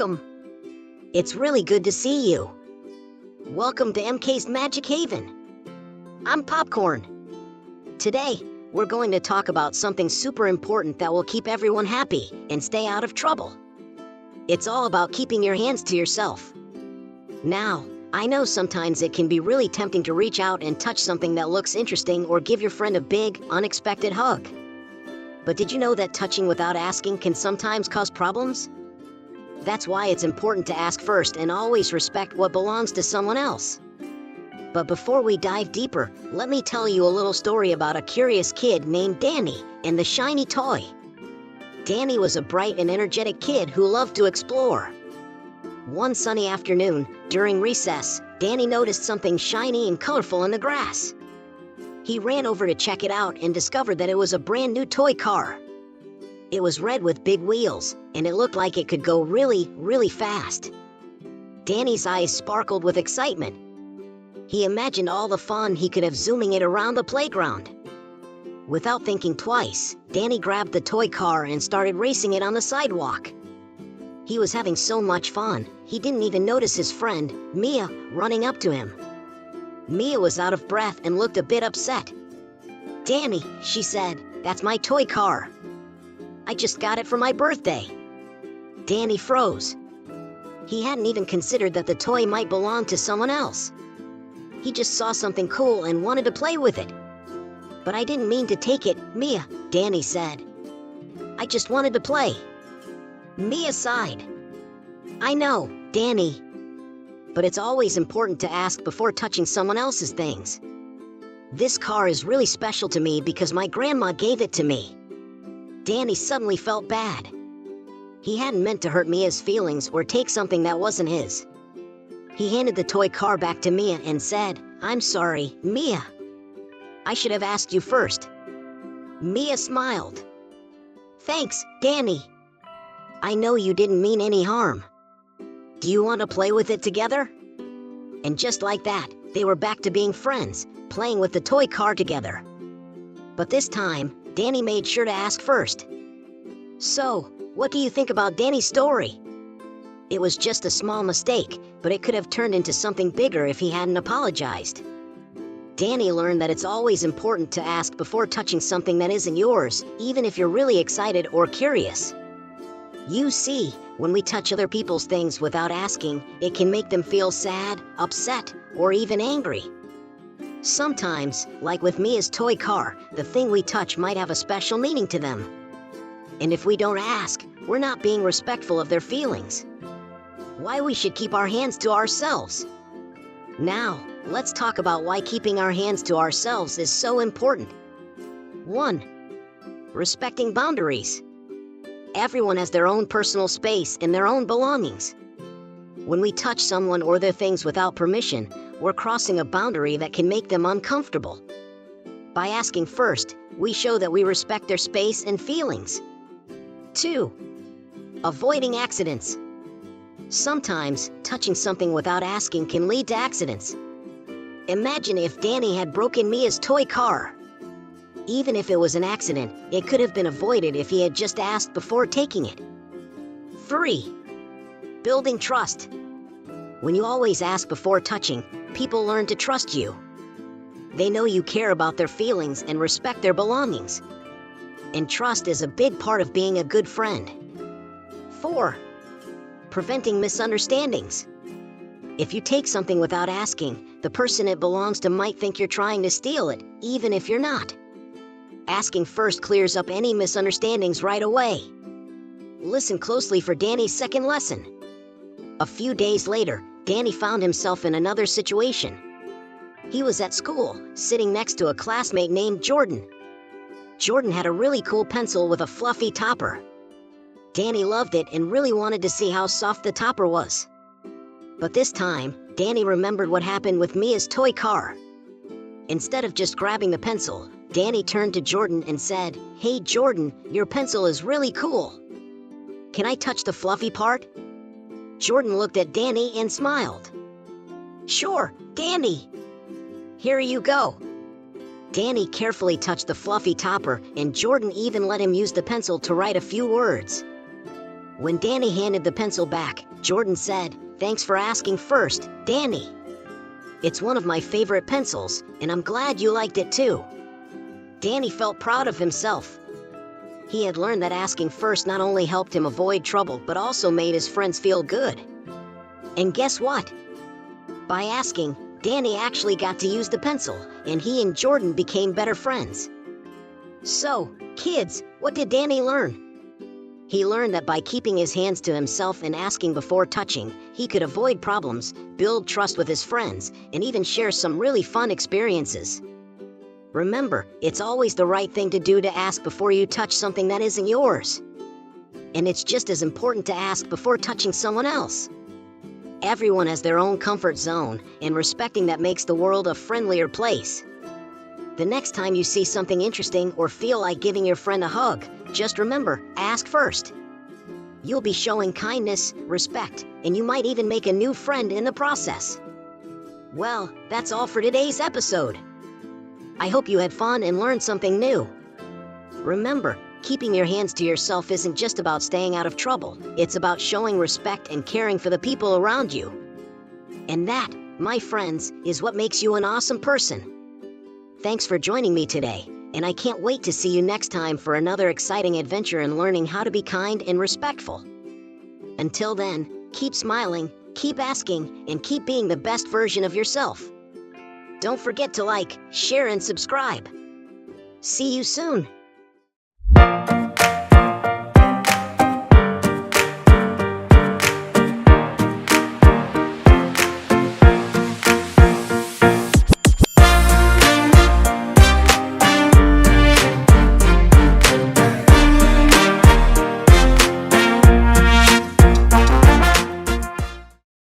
welcome. It's really good to see you. Welcome to MK's Magic Haven. I'm Popcorn. Today, we're going to talk about something super important that will keep everyone happy and stay out of trouble. It's all about keeping your hands to yourself. Now, I know sometimes it can be really tempting to reach out and touch something that looks interesting or give your friend a big, unexpected hug. But did you know that touching without asking can sometimes cause problems? That's why it's important to ask first and always respect what belongs to someone else. But before we dive deeper, let me tell you a little story about a curious kid named Danny and the shiny toy. Danny was a bright and energetic kid who loved to explore. One sunny afternoon, during recess, Danny noticed something shiny and colorful in the grass. He ran over to check it out and discovered that it was a brand new toy car. It was red with big wheels, and it looked like it could go really, really fast. Danny's eyes sparkled with excitement. He imagined all the fun he could have zooming it around the playground. Without thinking twice, Danny grabbed the toy car and started racing it on the sidewalk. He was having so much fun, he didn't even notice his friend, Mia, running up to him. Mia was out of breath and looked a bit upset. "Danny," she said, "that's my toy car. I just got it for my birthday." Danny froze. He hadn't even considered that the toy might belong to someone else. He just saw something cool and wanted to play with it. "But I didn't mean to take it, Mia," Danny said. "I just wanted to play." Mia sighed. "I know, Danny. But it's always important to ask before touching someone else's things. This car is really special to me because my grandma gave it to me." Danny suddenly felt bad. He hadn't meant to hurt Mia's feelings or take something that wasn't his. He handed the toy car back to Mia and said, "I'm sorry, Mia. I should have asked you first." Mia smiled. "Thanks, Danny. I know you didn't mean any harm. Do you want to play with it together?" And just like that, they were back to being friends, playing with the toy car together. But this time, Danny made sure to ask first. "So, what do you think about Danny's story? It was just a small mistake, but it could have turned into something bigger if he hadn't apologized." Danny learned that it's always important to ask before touching something that isn't yours, even if you're really excited or curious. You see, when we touch other people's things without asking, it can make them feel sad, upset, or even angry. Sometimes, like with Mia's toy car, the thing we touch might have a special meaning to them. And if we don't ask, we're not being respectful of their feelings. Why we should keep our hands to ourselves. Now, let's talk about why keeping our hands to ourselves is so important. 1. Respecting boundaries. Everyone has their own personal space and their own belongings. When we touch someone or their things without permission, we're crossing a boundary that can make them uncomfortable. By asking first, we show that we respect their space and feelings. 2. Avoiding accidents. Sometimes, touching something without asking can lead to accidents. Imagine if Danny had broken Mia's toy car. Even if it was an accident, it could have been avoided if he had just asked before taking it. 3. Building trust. When you always ask before touching, people learn to trust you. They know you care about their feelings and respect their belongings. And trust is a big part of being a good friend. 4. Preventing misunderstandings. If you take something without asking, the person it belongs to might think you're trying to steal it, even if you're not. Asking first clears up any misunderstandings right away. Listen closely for Danny's second lesson. A few days later, Danny found himself in another situation. He was at school, sitting next to a classmate named Jordan. Jordan had a really cool pencil with a fluffy topper. Danny loved it and really wanted to see how soft the topper was. But this time, Danny remembered what happened with Mia's toy car. Instead of just grabbing the pencil, Danny turned to Jordan and said, "Hey Jordan, your pencil is really cool. Can I touch the fluffy part?" Jordan looked at Danny and smiled. "Sure, Danny. Here you go." Danny carefully touched the fluffy topper, and Jordan even let him use the pencil to write a few words. When Danny handed the pencil back, Jordan said, "Thanks for asking first, Danny. It's one of my favorite pencils, and I'm glad you liked it too." Danny felt proud of himself. He had learned that asking first not only helped him avoid trouble but also made his friends feel good. And guess what? By asking, Danny actually got to use the pencil, and he and Jordan became better friends. So, kids, what did Danny learn? He learned that by keeping his hands to himself and asking before touching, he could avoid problems, build trust with his friends, and even share some really fun experiences. Remember, it's always the right thing to do to ask before you touch something that isn't yours. And it's just as important to ask before touching someone else. Everyone has their own comfort zone, and respecting that makes the world a friendlier place. The next time you see something interesting or feel like giving your friend a hug, just remember, ask first. You'll be showing kindness, respect, and you might even make a new friend in the process. Well, that's all for today's episode. I hope you had fun and learned something new. Remember, keeping your hands to yourself isn't just about staying out of trouble. It's about showing respect and caring for the people around you. And that, my friends, is what makes you an awesome person. Thanks for joining me today, and I can't wait to see you next time for another exciting adventure in learning how to be kind and respectful. Until then, keep smiling, keep asking, and keep being the best version of yourself. Don't forget to like, share, and subscribe. See you soon.